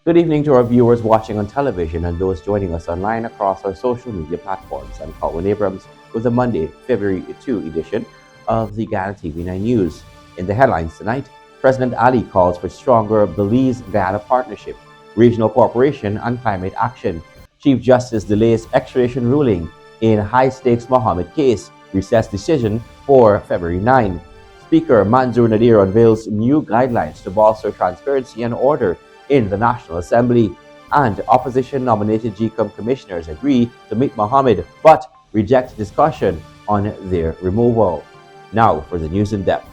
Good evening to our viewers watching on television and those joining us online across our social media platforms. I'm Colin Abrams with the Monday, February 2 edition of the Ghana TV9 News. In the headlines tonight, President Ali calls for stronger Belize-Ghana partnership, regional cooperation and climate action. Chief Justice delays extradition ruling in high-stakes Mohammed case, recess decision for February 9. Speaker Manzoor Nadir unveils new guidelines to bolster transparency and order in the National Assembly, and opposition-nominated GCOM commissioners agree to meet Mohammed but reject discussion on their removal. Now for the news in depth.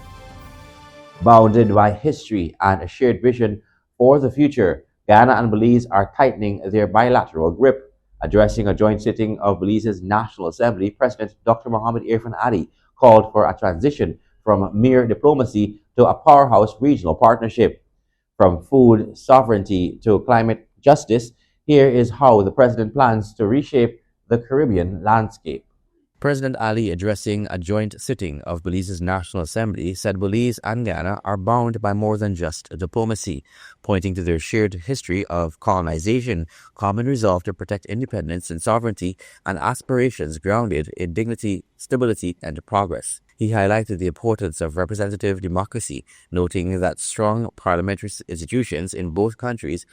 Bounded by history and a shared vision for the future, Ghana and Belize are tightening their bilateral grip. Addressing a joint sitting of Belize's National Assembly, President Dr. Mohamed Irfan Ali called for a transition from mere diplomacy to a powerhouse regional partnership. From food sovereignty to climate justice, here is how the president plans to reshape the Caribbean landscape. President Ali, addressing a joint sitting of Belize's National Assembly, said Belize and Ghana are bound by more than just diplomacy, pointing to their shared history of colonization, common resolve to protect independence and sovereignty, and aspirations grounded in dignity, stability, and progress. He highlighted the importance of representative democracy, noting that strong parliamentary institutions in both countries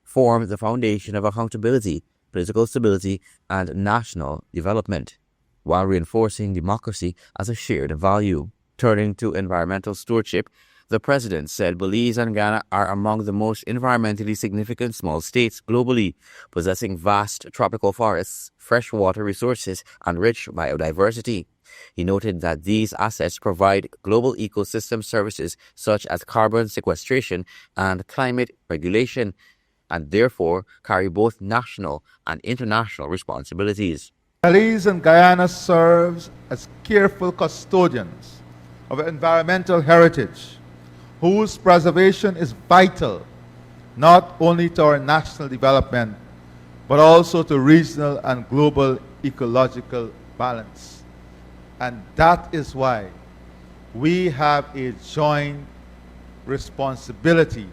form the foundation of accountability, political stability, and national development, while reinforcing democracy as a shared value. Turning to environmental stewardship, the president said Belize and Ghana are among the most environmentally significant small states globally, possessing vast tropical forests, freshwater resources, and rich biodiversity. He noted that these assets provide global ecosystem services such as carbon sequestration and climate regulation, and therefore carry both national and international responsibilities. Belize and Guyana serves as careful custodians of environmental heritage, whose preservation is vital not only to our national development, but also to regional and global ecological balance. And that is why we have a joint responsibility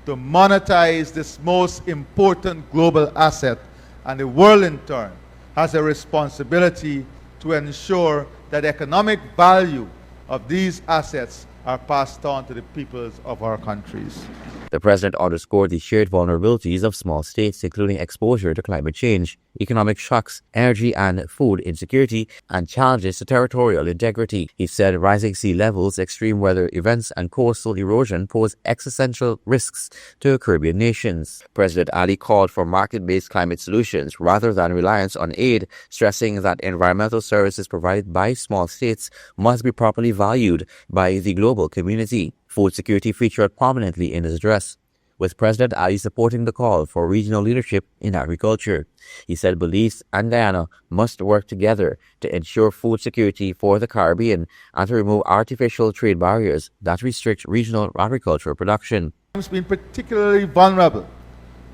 to monetize this most important global asset, and the world in turn has a responsibility to ensure that economic value of these assets are passed on to the peoples of our countries. The president underscored the shared vulnerabilities of small states, including exposure to climate change, economic shocks, energy and food insecurity, and challenges to territorial integrity. He said rising sea levels, extreme weather events, and coastal erosion pose existential risks to Caribbean nations. President Ali called for market-based climate solutions rather than reliance on aid, stressing that environmental services provided by small states must be properly valued by the global community. Food security featured prominently in his address, with President Ali supporting the call for regional leadership in agriculture. He said Belize and Guyana must work together to ensure food security for the Caribbean and to remove artificial trade barriers that restrict regional agricultural production. It's been particularly vulnerable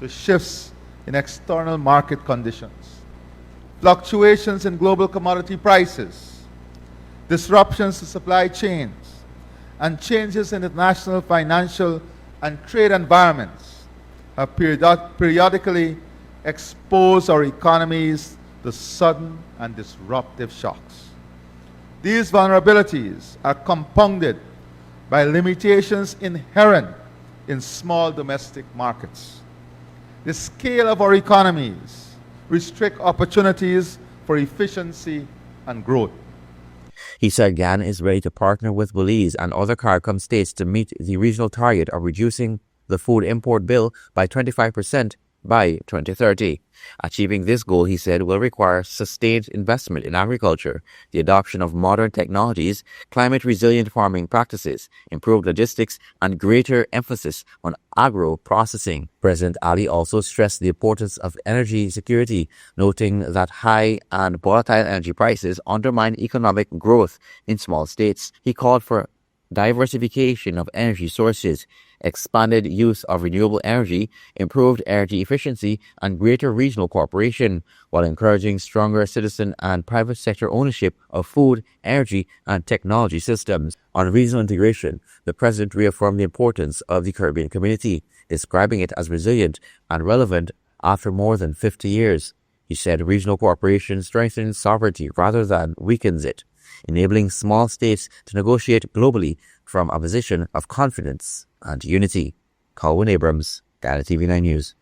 to shifts in external market conditions, fluctuations in global commodity prices, disruptions to supply chains, and changes in international financial and trade environments have periodically exposed our economies to sudden and disruptive shocks. These vulnerabilities are compounded by limitations inherent in small domestic markets. The scale of our economies restrict opportunities for efficiency and growth. He said Ghana is ready to partner with Belize and other CARICOM states to meet the regional target of reducing the food import bill by 25% by 2030. Achieving this goal, he said, will require sustained investment in agriculture, the adoption of modern technologies, climate-resilient farming practices, improved logistics, and greater emphasis on agro-processing. President Ali also stressed the importance of energy security, noting that high and volatile energy prices undermine economic growth in small states. He called for diversification of energy sources, expanded use of renewable energy, improved energy efficiency, and greater regional cooperation, while encouraging stronger citizen and private sector ownership of food, energy, and technology systems. On regional integration, the President reaffirmed the importance of the Caribbean community, describing it as resilient and relevant after more than 50 years. He said regional cooperation strengthens sovereignty rather than weakens it, enabling small states to negotiate globally from a position of confidence and unity. Colwyn Abrams, Ghana TV9 News.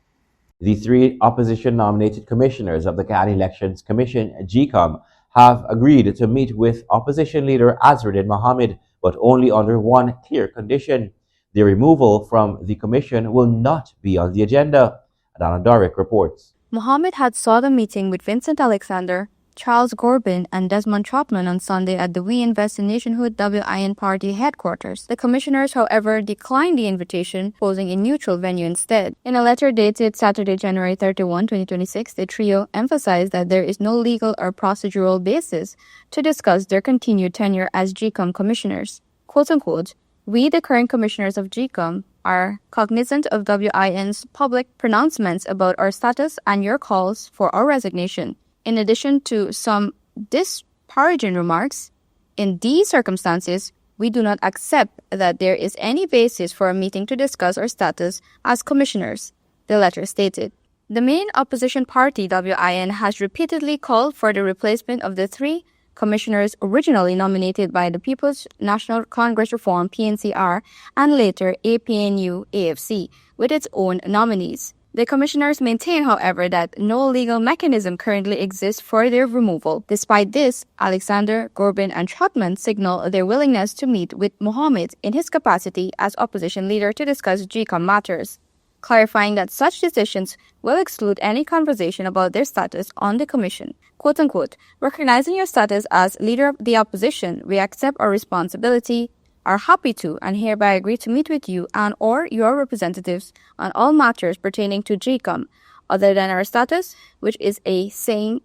The three opposition-nominated commissioners of the Ghana Elections Commission, GCOM, have agreed to meet with opposition leader Azruddin Mohammed, but only under one clear condition. Their removal from the commission will not be on the agenda. Adana Doric reports. Mohammed had sought a meeting with Vincent Alexander, Charles Corbin, and Desmond Chapman on Sunday at the We Invest in Nationhood WIN party headquarters. The commissioners, however, declined the invitation, posing a neutral venue instead. In a letter dated Saturday, January 31, 2026, the trio emphasized that there is no legal or procedural basis to discuss their continued tenure as GCOM commissioners. Quote-unquote, "We, the current commissioners of GCOM, are cognizant of WIN's public pronouncements about our status and your calls for our resignation. In addition to some disparaging remarks, in these circumstances, we do not accept that there is any basis for a meeting to discuss our status as commissioners," the letter stated. The main opposition party, WIN, has repeatedly called for the replacement of the three commissioners originally nominated by the People's National Congress Reform (PNCR) and later APNU-AFC with its own nominees. The commissioners maintain, however, that no legal mechanism currently exists for their removal. Despite this, Alexander, Corbin, and Chapman signal their willingness to meet with Mohammed in his capacity as opposition leader to discuss GCOM matters, clarifying that such decisions will exclude any conversation about their status on the commission. Quote-unquote, "Recognizing your status as leader of the opposition, we accept our responsibility, are happy to, and hereby agree to meet with you and or your representatives on all matters pertaining to GCOM, other than our status, which is a sine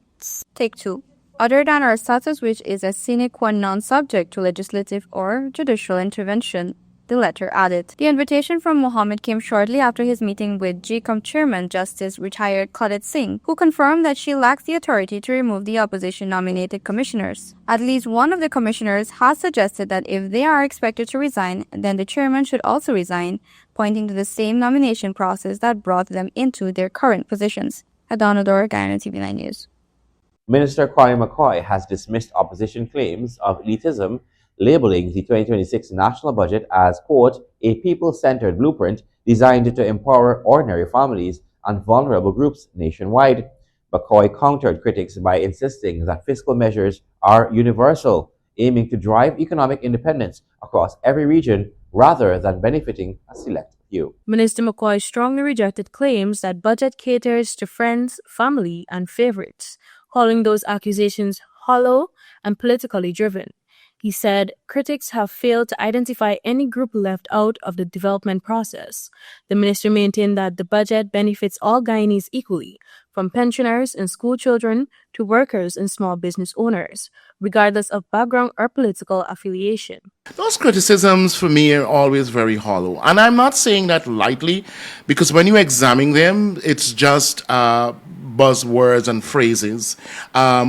qua non subject to legislative or judicial intervention," the letter added. The invitation from Mohammed came shortly after his meeting with GCOM Chairman Justice retired Claudette Singh, who confirmed that she lacks the authority to remove the opposition-nominated commissioners. At least one of the commissioners has suggested that if they are expected to resign, then the chairman should also resign, pointing to the same nomination process that brought them into their current positions. Adana Dor, Ghana TV9 News. Minister Kwame McCoy has dismissed opposition claims of elitism, labeling the 2026 national budget as, quote, "a people-centered blueprint designed to empower ordinary families and vulnerable groups nationwide." McCoy countered critics by insisting that fiscal measures are universal, aiming to drive economic independence across every region rather than benefiting a select few. Minister McCoy strongly rejected claims that budget caters to friends, family, and favorites, calling those accusations hollow and politically driven. He said critics have failed to identify any group left out of the development process. The minister maintained that the budget benefits all Guyanese equally, from pensioners and school children to workers and small business owners, regardless of background or political affiliation. Those criticisms for me are always very hollow. And I'm not saying that lightly, because when you examine them, it's just buzzwords and phrases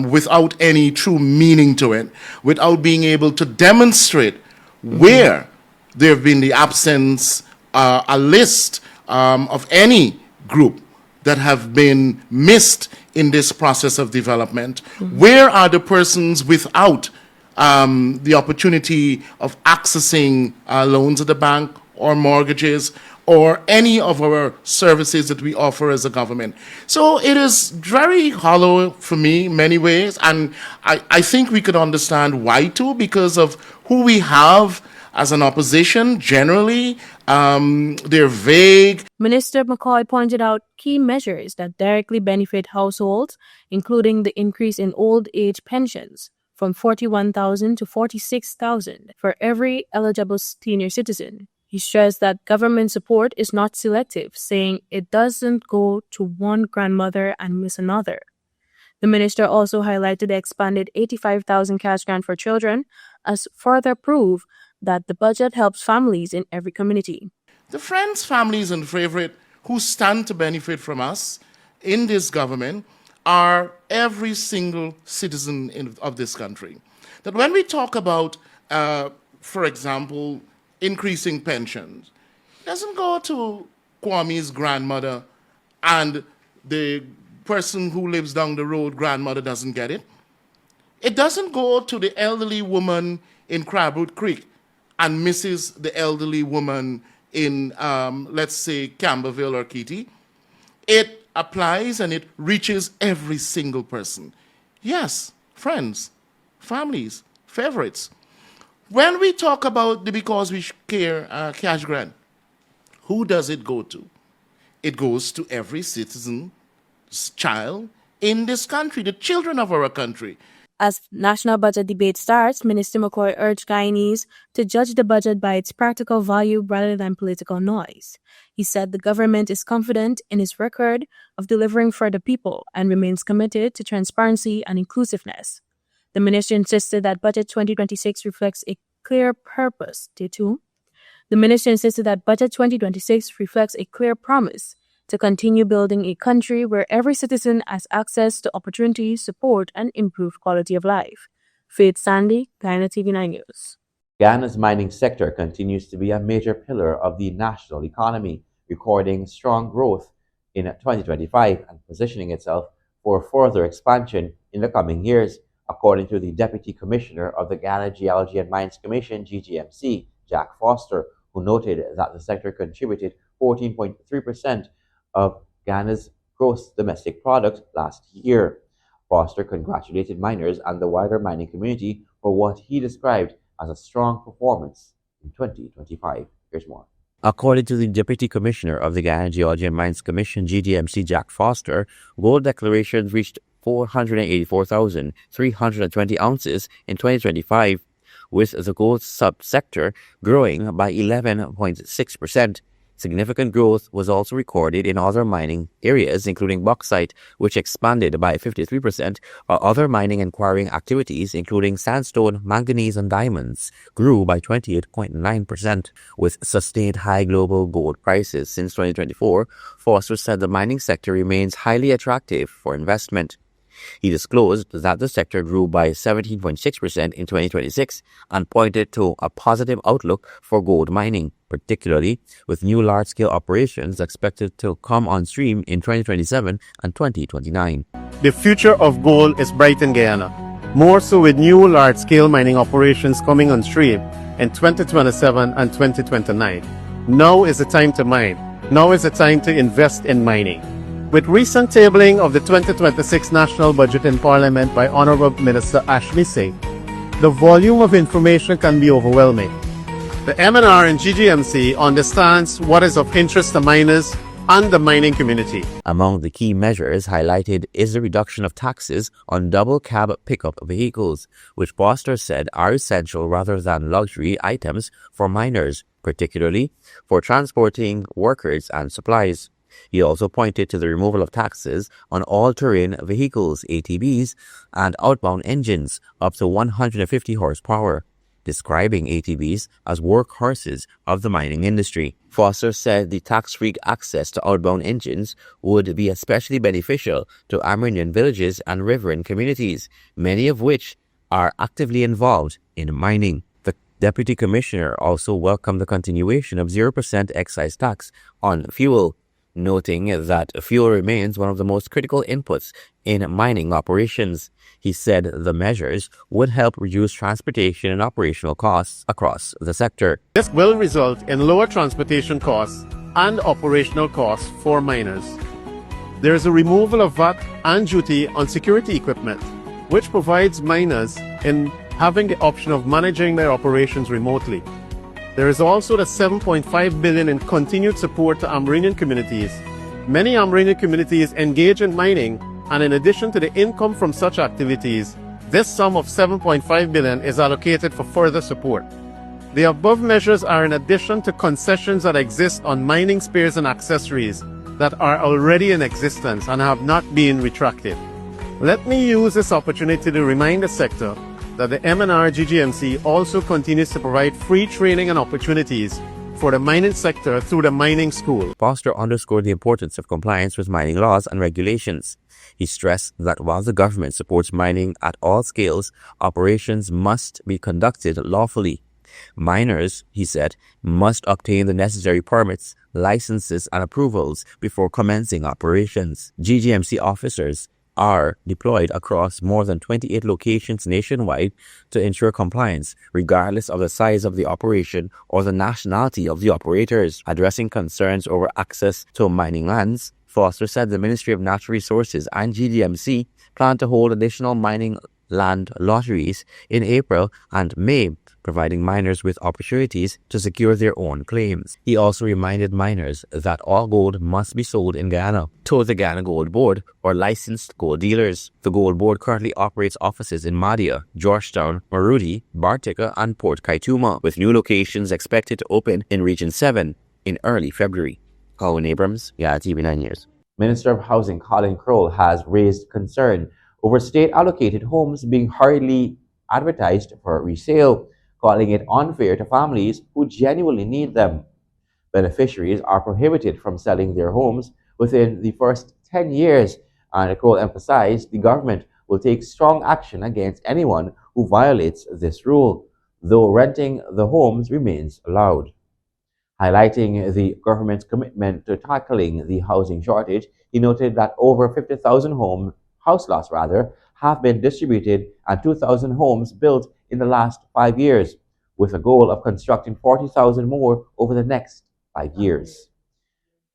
without any true meaning to it, without being able to demonstrate where there have been the absence, a list of any group that have been missed in this process of development. Where are the persons without the opportunity of accessing loans at the bank or mortgages or any of our services that we offer as a government? So it is very hollow for me in many ways, and I think we could understand why too, because of who we have as an opposition. Generally, they're vague. Minister McCoy pointed out key measures that directly benefit households, including the increase in old age pensions from $41,000 to $46,000 for every eligible senior citizen. He stressed that government support is not selective, saying it doesn't go to one grandmother and miss another. The minister also highlighted the expanded $85,000 cash grant for children as further proof that the budget helps families in every community. The friends, families, and favorite who stand to benefit from us in this government are every single citizen of this country. That when we talk about, for example, increasing pensions, it doesn't go to Kwame's grandmother and the person who lives down the road, grandmother, doesn't get it. It doesn't go to the elderly woman in Crabwood Creek and misses the elderly woman in, let's say, Camberville or Kitty. It applies and it reaches every single person. Yes, friends, families, favorites. When we talk about the Because We Care cash grant, who does it go to? It goes to every citizen's child in this country, the children of our country. As national budget debate starts, Minister McCoy urged Guyanese to judge the budget by its practical value rather than political noise. He said the government is confident in its record of delivering for the people and remains committed to transparency and inclusiveness. The minister insisted that Budget 2026 reflects a clear purpose. The minister insisted that Budget 2026 reflects a clear promise to continue building a country where every citizen has access to opportunities, support, and improved quality of life. Faith Sandy, Guyana TV9 News. Ghana's mining sector continues to be a major pillar of the national economy, recording strong growth in 2025 and positioning itself for further expansion in the coming years, according to the Deputy Commissioner of the Ghana Geology and Mines Commission, GGMC, Jack Foster, who noted that the sector contributed 14.3% of Ghana's gross domestic product last year. Foster congratulated miners and the wider mining community for what he described as a strong performance in 2025. Here's more. According to the Deputy Commissioner of the Ghana Geology and Mines Commission, GGMC, Jack Foster, gold declarations reached 484,320 ounces in 2025, with the gold subsector growing by 11.6%. Significant growth was also recorded in other mining areas, including bauxite, which expanded by 53%, while other mining and quarrying activities, including sandstone, manganese, and diamonds, grew by 28.9%. With sustained high global gold prices since 2024, Foster said the mining sector remains highly attractive for investment. He disclosed that the sector grew by 17.6% in 2026 and pointed to a positive outlook for gold mining, particularly with new large-scale operations expected to come on stream in 2027 and 2029. The future of gold is bright in Guyana, more so with new large-scale mining operations coming on stream in 2027 and 2029. Now is the time to mine. Now is the time to invest in mining. With recent tabling of the 2026 National Budget in Parliament by Honourable Minister Ashley Singh, the volume of information can be overwhelming. The MNR and GGMC understands what is of interest to miners and the mining community. Among the key measures highlighted is the reduction of taxes on double cab pickup vehicles, which Foster said are essential rather than luxury items for miners, particularly for transporting workers and supplies. He also pointed to the removal of taxes on all-terrain vehicles, ATVs, and outbound engines up to 150 horsepower, describing ATVs as workhorses of the mining industry. Foster said the tax-free access to outbound engines would be especially beneficial to Amerindian villages and riverine communities, many of which are actively involved in mining. The Deputy Commissioner also welcomed the continuation of 0% excise tax on fuel, noting that fuel remains one of the most critical inputs in mining operations. He said the measures would help reduce transportation and operational costs across the sector. This will result in lower transportation costs and operational costs for miners. There is a removal of VAT and duty on security equipment, which provides miners in having the option of managing their operations remotely. There is also the $7.5 billion in continued support to Amerindian communities. Many Amerindian communities engage in mining, and in addition to the income from such activities, this sum of $7.5 billion is allocated for further support. The above measures are in addition to concessions that exist on mining spares and accessories that are already in existence and have not been retracted. Let me use this opportunity to remind the sector that the MNR GGMC also continues to provide free training and opportunities for the mining sector through the mining school. Foster underscored the importance of compliance with mining laws and regulations. He stressed that while the government supports mining at all scales, operations must be conducted lawfully. Miners, he said, must obtain the necessary permits, licenses, and approvals before commencing operations. GGMC officers are deployed across more than 28 locations nationwide to ensure compliance, regardless of the size of the operation or the nationality of the operators. Addressing concerns over access to mining lands, Foster said the Ministry of Natural Resources and GGMC plan to hold additional mining land lotteries in April and May, providing miners with opportunities to secure their own claims. He also reminded miners that all gold must be sold in Guyana to the Guyana Gold Board or licensed gold dealers. The Gold Board currently operates offices in Mahdia, Georgetown, Marudi, Bartica, and Port Kaituma, with new locations expected to open in Region 7 in early February. Colin Abrams, TV9 News. Minister of Housing Colin Crowell has raised concern over state-allocated homes being hurriedly advertised for resale, calling it unfair to families who genuinely need them. Beneficiaries are prohibited from selling their homes within the first 10 years, and Crowell emphasized the government will take strong action against anyone who violates this rule, though renting the homes remains allowed. Highlighting the government's commitment to tackling the housing shortage, he noted that over 50,000 house lots have been distributed and 2,000 homes built in the last 5 years, with a goal of constructing 40,000 more over the next 5 years.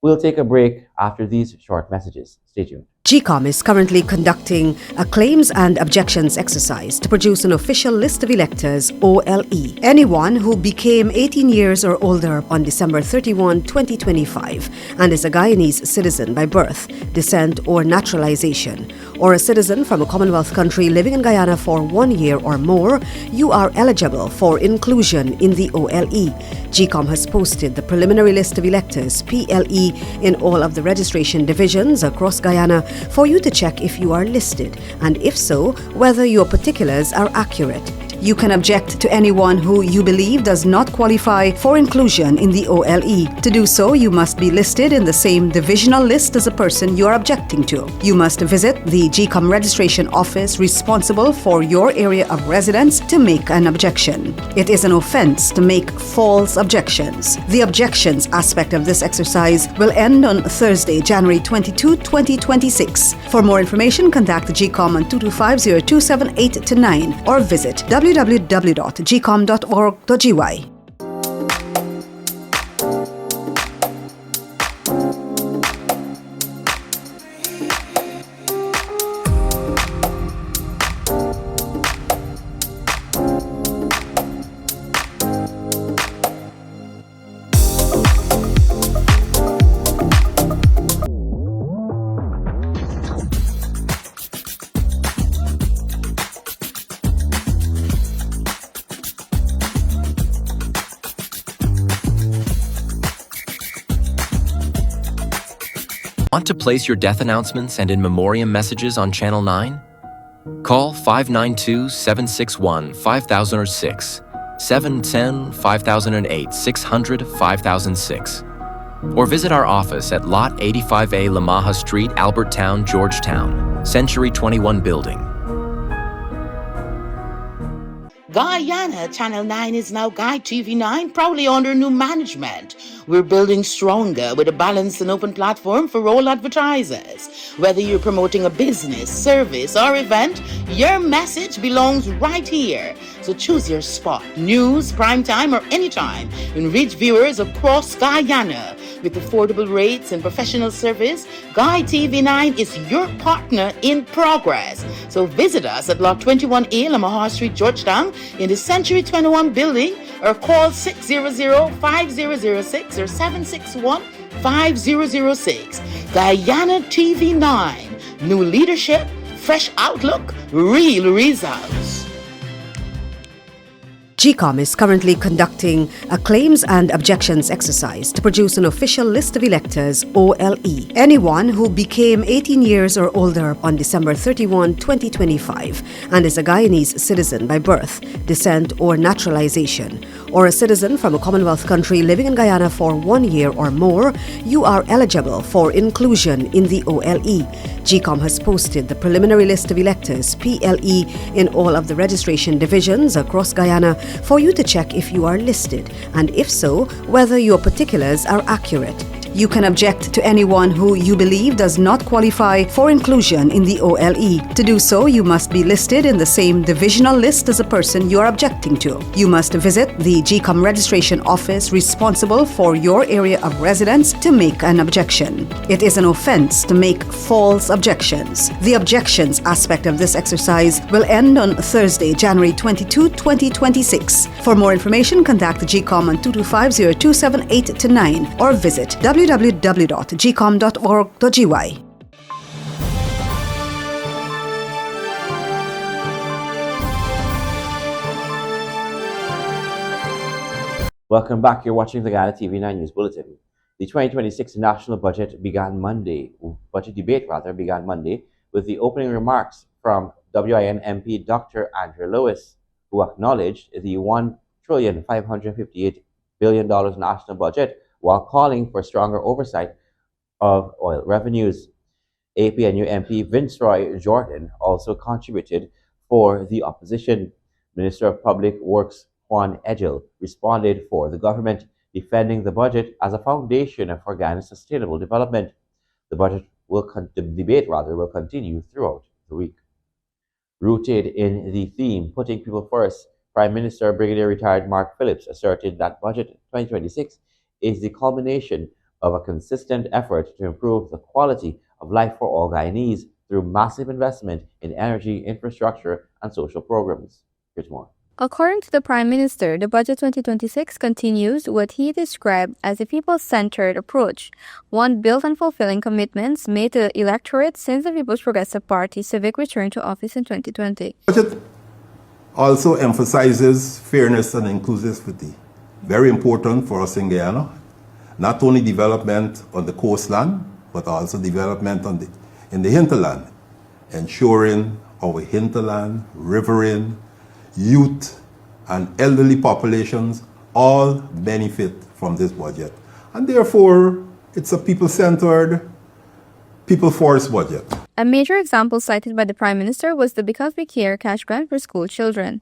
We'll take a break after these short messages. Stay tuned. GCOM is currently conducting a claims and objections exercise to produce an official list of electors, OLE. Anyone who became 18 years or older on December 31, 2025 and is a Guyanese citizen by birth, descent, or naturalization, or a citizen from a Commonwealth country living in Guyana for 1 year or more, you are eligible for inclusion in the OLE. GCOM has posted the preliminary list of electors, PLE, in all of the registration divisions across Guyana for you to check if you are listed, and if so, whether your particulars are accurate. You can object to anyone who you believe does not qualify for inclusion in the OLE. To do so, you must be listed in the same divisional list as a person you are objecting to. You must visit the GCOM registration office responsible for your area of residence to make an objection. It is an offense to make false objections. The objections aspect of this exercise will end on Thursday, January 22, 2026. For more information, contact the GCOM on 225-0278-9 or visit www.gcom.org.gy. Want to place your death announcements and in memoriam messages on Channel 9? Call 592-761-5006, 710-5008, 600-5006. Or visit our office at Lot 85A Lamaha Street, Albertown, Georgetown, Century 21 Building. Guyana Channel 9 is now Guy TV9, proudly under new management. We're building stronger with a balanced and open platform for all advertisers. Whether you're promoting a business, service, or event, your message belongs right here. So choose your spot, news, primetime, or anytime, and reach viewers across Guyana. With affordable rates and professional service, Guy TV9 is your partner in progress. So visit us at Lot 21A, Lamaha Street, Georgetown, in the Century 21 building, or call 600-5006 or 761-5006. Guyana TV9. New leadership, fresh outlook, real results. GCOM is currently conducting a claims and objections exercise to produce an official list of electors, OLE. Anyone who became 18 years or older on December 31, 2025, and is a Guyanese citizen by birth, descent, or naturalization, or a citizen from a Commonwealth country living in Guyana for 1 year or more, you are eligible for inclusion in the OLE. GCOM has posted the preliminary list of electors, PLE, in all of the registration divisions across Guyana for you to check if you are listed, and if so, whether your particulars are accurate. You can object to anyone who you believe does not qualify for inclusion in the OLE. To do so, you must be listed in the same divisional list as a person you are objecting to. You must visit the GCOM registration office responsible for your area of residence to make an objection. It is an offense to make false objections. The objections aspect of this exercise will end on Thursday, January 22, 2026. For more information, contact the GCOM on 225-0278-9 or visit www.gcom.org.gy. Welcome back. You're watching the Guyana TV9 News Bulletin. The 2026 national budget debate began Monday, with the opening remarks from WIN MP Dr. Andrew Lewis, who acknowledged the $1,558 billion national budget while calling for stronger oversight of oil revenues. APNU MP Viceroy Jordan also contributed for the opposition. Minister of Public Works Juan Edgel responded for the government, defending the budget as a foundation for Ghana's sustainable development. The debate will continue throughout the week. Rooted in the theme, putting people first, Prime Minister Brigadier Retired Mark Phillips asserted that Budget 2026 is the culmination of a consistent effort to improve the quality of life for all Guyanese through massive investment in energy, infrastructure, and social programs. Here's more. According to the Prime Minister, the Budget 2026 continues what he described as a people-centered approach, one built on fulfilling commitments made to the electorate since the People's Progressive Party's civic return to office in 2020. The budget also emphasizes fairness and inclusivity, very important for us in Guyana. Not only development on the coastland, but also development in the hinterland, ensuring our hinterland, riverine, youth, and elderly populations all benefit from this budget. And therefore, it's a people-centered, people-first budget. A major example cited by the Prime Minister was the Because We Care cash grant for school children.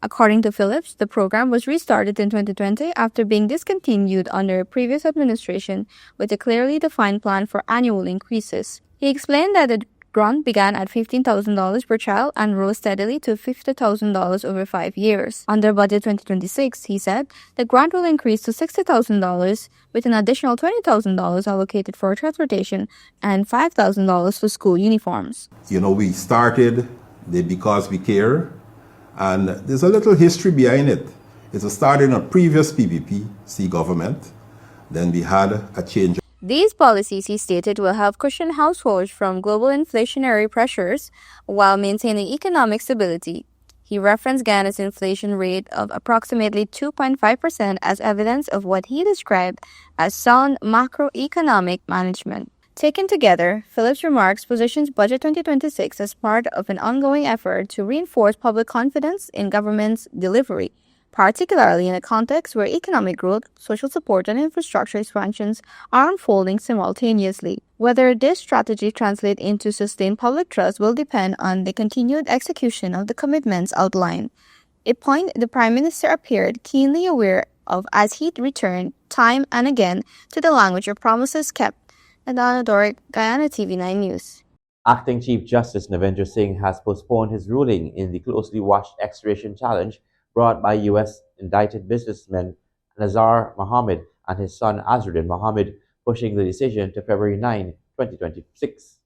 According to Phillips, the program was restarted in 2020 after being discontinued under a previous administration with a clearly defined plan for annual increases. He explained that the grant began at $15,000 per child and rose steadily to $50,000 over 5 years. Under Budget 2026, he said, the grant will increase to $60,000 with an additional $20,000 allocated for transportation and $5,000 for school uniforms. We started the Because We Care, and there's a little history behind it. It started in a previous PPP-C government. Then we had a change. These policies, he stated, will help cushion households from global inflationary pressures while maintaining economic stability. He referenced Ghana's inflation rate of approximately 2.5% as evidence of what he described as sound macroeconomic management. Taken together, Phillips' remarks positions Budget 2026 as part of an ongoing effort to reinforce public confidence in government's delivery, particularly in a context where economic growth, social support, and infrastructure expansions are unfolding simultaneously. Whether this strategy translates into sustained public trust will depend on the continued execution of the commitments outlined, a point the Prime Minister appeared keenly aware of as he returned time and again to the language of promises kept. Adana Doric, Guyana TV9 News. Acting Chief Justice Navendra Singh has postponed his ruling in the closely watched extradition challenge brought by U.S. indicted businessmen Nazar Mohammed and his son Azruddin Mohammed, pushing the decision to February 9, 2026.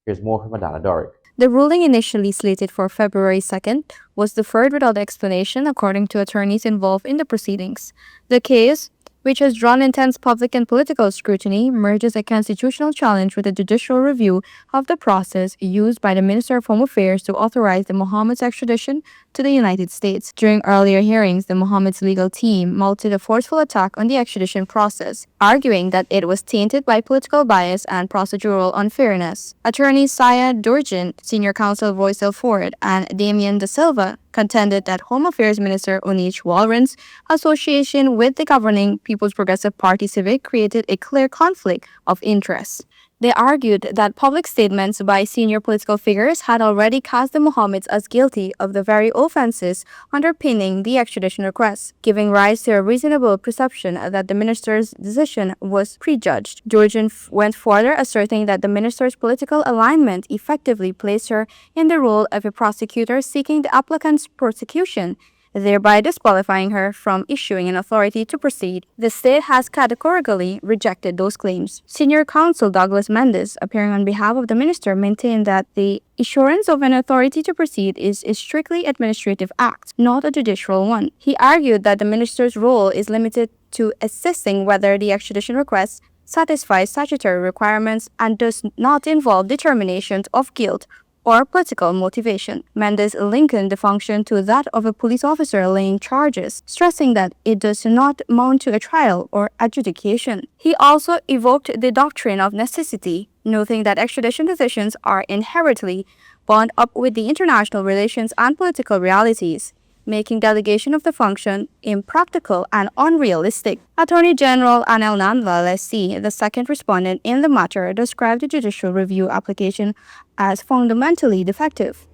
Here's more from Adana Doric. The ruling, initially slated for February 2nd, was deferred without explanation, according to attorneys involved in the proceedings. The case, which has drawn intense public and political scrutiny, merges a constitutional challenge with a judicial review of the process used by the Minister of Home Affairs to authorize the Mohammed's extradition to the United States. During earlier hearings, the Mohammed's legal team mounted a forceful attack on the extradition process, arguing that it was tainted by political bias and procedural unfairness. Attorneys Saya Durjan, senior counsel Roycel Ford, and Damien De Silva contended that Home Affairs Minister Onish Walren's association with the governing People's Progressive Party Civic created a clear conflict of interest. They argued that public statements by senior political figures had already cast the Mohammeds as guilty of the very offenses underpinning the extradition request, giving rise to a reasonable perception that the minister's decision was prejudged. Georgian went further, asserting that the minister's political alignment effectively placed her in the role of a prosecutor seeking the applicant's prosecution, thereby disqualifying her from issuing an authority to proceed. The state has categorically rejected those claims. Senior counsel Douglas Mendes, appearing on behalf of the minister, maintained that the issuance of an authority to proceed is a strictly administrative act, not a judicial one. He argued that the minister's role is limited to assessing whether the extradition request satisfies statutory requirements and does not involve determinations of guilt or political motivation. Mendes likened the function to that of a police officer laying charges, stressing that it does not amount to a trial or adjudication. He also evoked the doctrine of necessity, noting that extradition decisions are inherently bound up with the international relations and political realities, making delegation of the function impractical and unrealistic. Attorney General Anel Nandlal SC, the second respondent in the matter, described the judicial review application as fundamentally defective.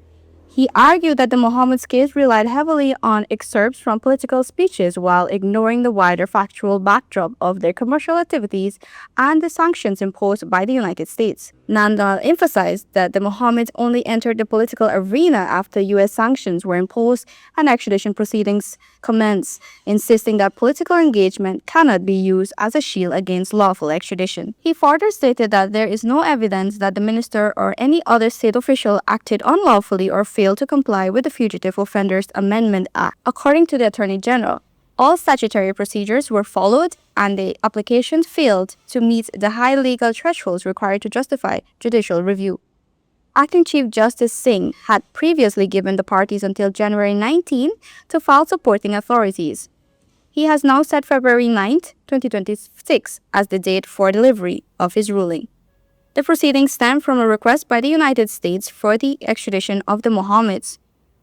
He argued that the Mohammed's case relied heavily on excerpts from political speeches while ignoring the wider factual backdrop of their commercial activities and the sanctions imposed by the United States. Nandal emphasized that the Mohammeds only entered the political arena after U.S. sanctions were imposed and extradition proceedings commenced, insisting that political engagement cannot be used as a shield against lawful extradition. He further stated that there is no evidence that the minister or any other state official acted unlawfully or failed to comply with the Fugitive Offenders Amendment Act. According to the Attorney General, all statutory procedures were followed and the application failed to meet the high legal thresholds required to justify judicial review. Acting Chief Justice Singh had previously given the parties until January 19 to file supporting authorities. He has now set February 9, 2026 as the date for delivery of his ruling. The proceedings stem from a request by the United States for the extradition of the Mohammeds,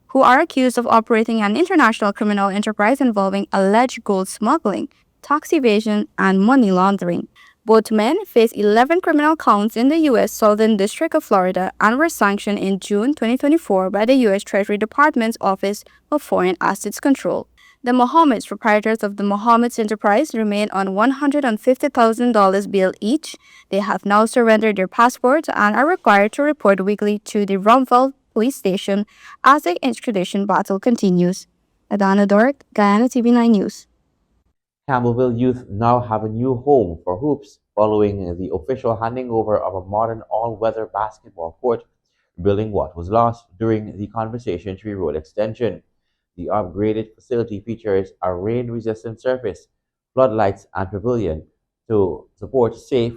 who are accused of operating an international criminal enterprise involving alleged gold smuggling, tax evasion, and money laundering. Both men face 11 criminal counts in the U.S. Southern District of Florida and were sanctioned in June 2024 by the U.S. Treasury Department's Office of Foreign Assets Control. The Mohammeds, proprietors of the Mohammeds Enterprise, remain on $150,000 bail each. They have now surrendered their passports and are required to report weekly to the Rumville Police Station as the extradition battle continues. Adana Dork, Guyana TV9 News. Campbellville youth now have a new home for hoops following the official handing over of a modern all-weather basketball court, rebuilding what was lost during the Conversation Tree Road extension. The upgraded facility features a rain-resistant surface, floodlights, and pavilion to support safe,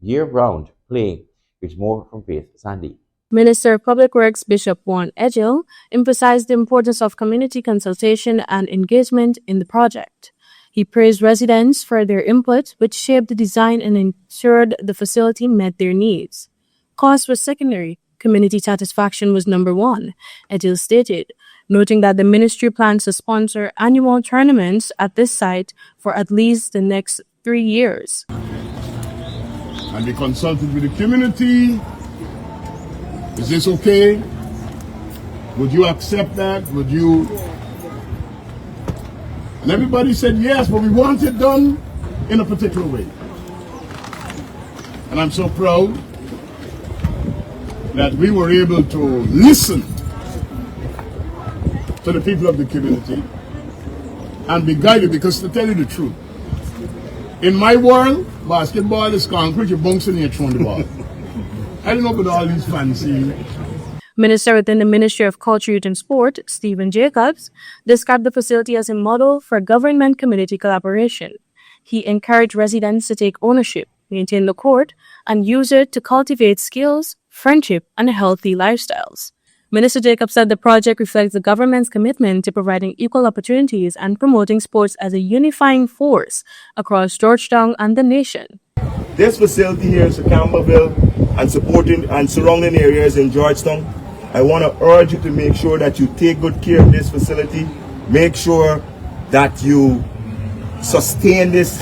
year-round play. Which more from Faith Sandy. Minister of Public Works Bishop Juan Edgel emphasized the importance of community consultation and engagement in the project. He praised residents for their input, which shaped the design and ensured the facility met their needs. Cost was secondary. Community satisfaction was number one, Edgel stated, noting that the ministry plans to sponsor annual tournaments at this site for at least the next 3 years. And we consulted with the community. Is this okay? Would you accept that? Would you? And everybody said yes, but we want it done in a particular way. And I'm so proud that we were able to listen to the people of the community and be guided, because to tell you the truth, in my world, basketball is concrete, you bounce in and you throw the ball. I don't know about all these fancy. Minister within the Ministry of Culture, Youth and Sport, Stephen Jacobs, described the facility as a model for government-community collaboration. He encouraged residents to take ownership, maintain the court, and use it to cultivate skills, friendship, and healthy lifestyles. Minister Jacobs said the project reflects the government's commitment to providing equal opportunities and promoting sports as a unifying force across Georgetown and the nation. This facility here is in Campbellville and supporting and surrounding areas in Georgetown. I want to urge you to make sure that you take good care of this facility. Make sure that you sustain this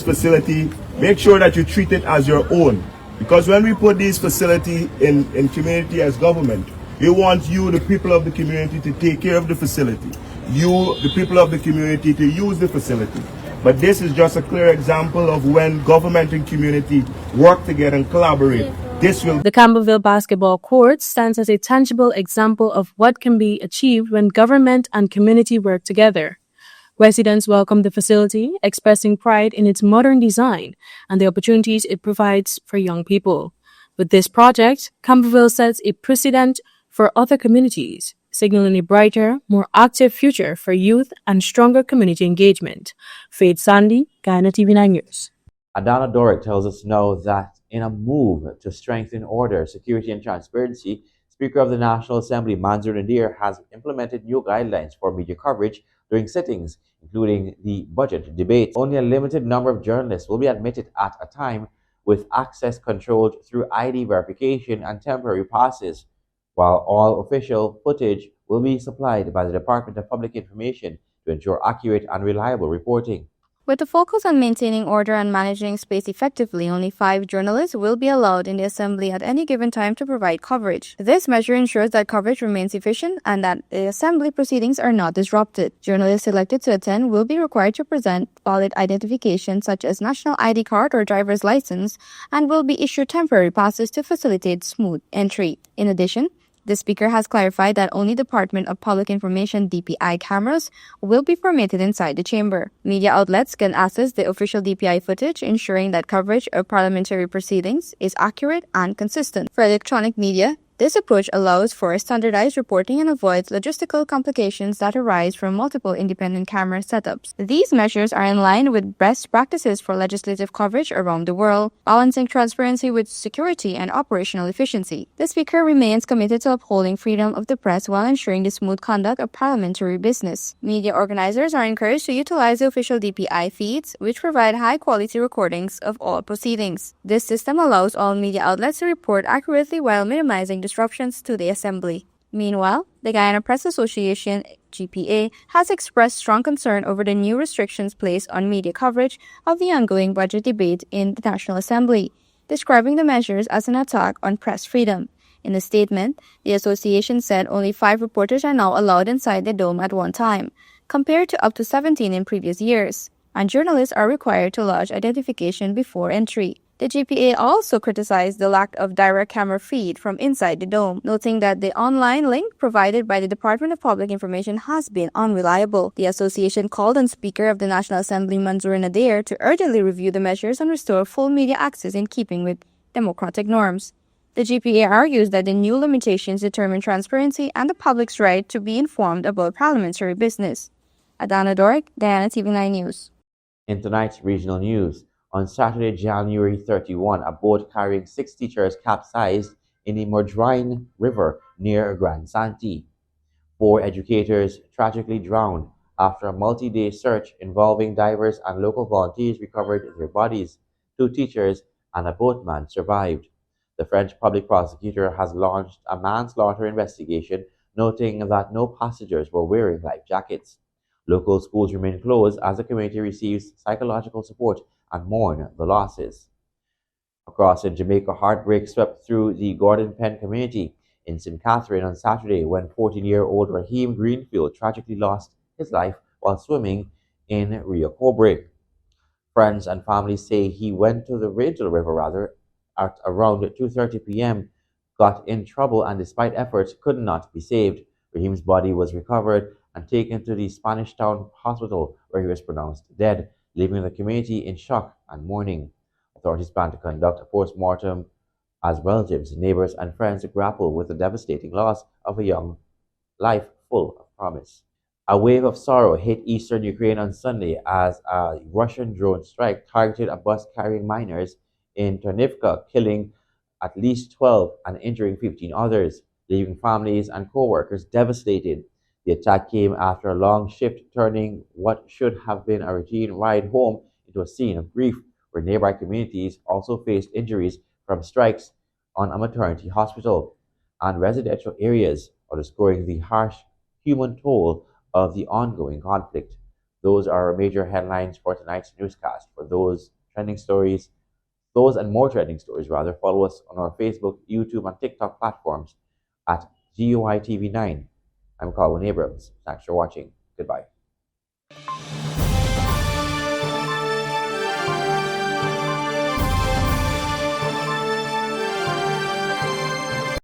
facility. Make sure that you treat it as your own. Because when we put these facilities in community as government, we want you, the people of the community, to take care of the facility. You, the people of the community, to use the facility. But this is just a clear example of when government and community work together and collaborate. The Campbellville basketball court stands as a tangible example of what can be achieved when government and community work together. Residents welcome the facility, expressing pride in its modern design and the opportunities it provides for young people. With this project, Campbellville sets a precedent for other communities, signaling a brighter, more active future for youth and stronger community engagement. Faith Sandy, Guyana TV9 News. Adana Doric tells us now that in a move to strengthen order, security, and transparency, Speaker of the National Assembly Mansour Nadir has implemented new guidelines for media coverage during sittings, including the budget debate. Only a limited number of journalists will be admitted at a time, with access controlled through ID verification and temporary passes, while all official footage will be supplied by the Department of Public Information to ensure accurate and reliable reporting. With the focus on maintaining order and managing space effectively, only 5 journalists will be allowed in the Assembly at any given time to provide coverage. This measure ensures that coverage remains efficient and that the Assembly proceedings are not disrupted. Journalists selected to attend will be required to present valid identification such as national ID card or driver's license and will be issued temporary passes to facilitate smooth entry. In addition, the Speaker has clarified that only Department of Public Information DPI cameras will be permitted inside the chamber. Media outlets can access the official DPI footage, ensuring that coverage of parliamentary proceedings is accurate and consistent. For electronic media, this approach allows for standardized reporting and avoids logistical complications that arise from multiple independent camera setups. These measures are in line with best practices for legislative coverage around the world, balancing transparency with security and operational efficiency. The Speaker remains committed to upholding freedom of the press while ensuring the smooth conduct of parliamentary business. Media organizers are encouraged to utilize the official DPI feeds, which provide high-quality recordings of all proceedings. This system allows all media outlets to report accurately while minimizing disruptions to the Assembly. Meanwhile, the Guyana Press Association, GPA, has expressed strong concern over the new restrictions placed on media coverage of the ongoing budget debate in the National Assembly, describing the measures as an attack on press freedom. In a statement, the association said only 5 reporters are now allowed inside the dome at one time, compared to up to 17 in previous years, and journalists are required to lodge identification before entry. The GPA also criticized the lack of direct camera feed from inside the dome, noting that the online link provided by the Department of Public Information has been unreliable. The association called on Speaker of the National Assembly Mansour Nadir to urgently review the measures and restore full media access in keeping with democratic norms. The GPA argues that the new limitations determine transparency and the public's right to be informed about parliamentary business. Adana Doric, Guyana TV9 News. In tonight's regional news, on Saturday, January 31, a boat carrying 6 teachers capsized in the Mordrine River near Grand Santi. 4 educators tragically drowned after a multi-day search involving divers and local volunteers recovered their bodies. 2 teachers and a boatman survived. The French public prosecutor has launched a manslaughter investigation, noting that no passengers were wearing life jackets. Local schools remain closed as the community receives psychological support and mourn the losses. Across in Jamaica, heartbreak swept through the Gordon Penn community in St. Catherine on Saturday when 14-year-old Raheem Greenfield tragically lost his life while swimming in Rio Cobre. Friends and family say he went to the river at around 2:30 p.m., got in trouble, and despite efforts could not be saved. Raheem's body was recovered and taken to the Spanish Town Hospital, where he was pronounced dead, leaving the community in shock and mourning. Authorities plan to conduct a post-mortem as relatives, neighbors, and friends grapple with the devastating loss of a young life full of promise. A wave of sorrow hit eastern Ukraine on Sunday as a Russian drone strike targeted a bus carrying miners in Ternivka, killing at least 12 and injuring 15 others, leaving families and co-workers devastated. The attack came after a long shift, turning what should have been a routine ride home into a scene of grief, where nearby communities also faced injuries from strikes on a maternity hospital and residential areas, underscoring the harsh human toll of the ongoing conflict. Those are our major headlines for tonight's newscast. For those and more trending stories, rather, follow us on our Facebook, YouTube, and TikTok platforms at GUI TV9. I'm Colin Abrams. Thanks for watching. Goodbye.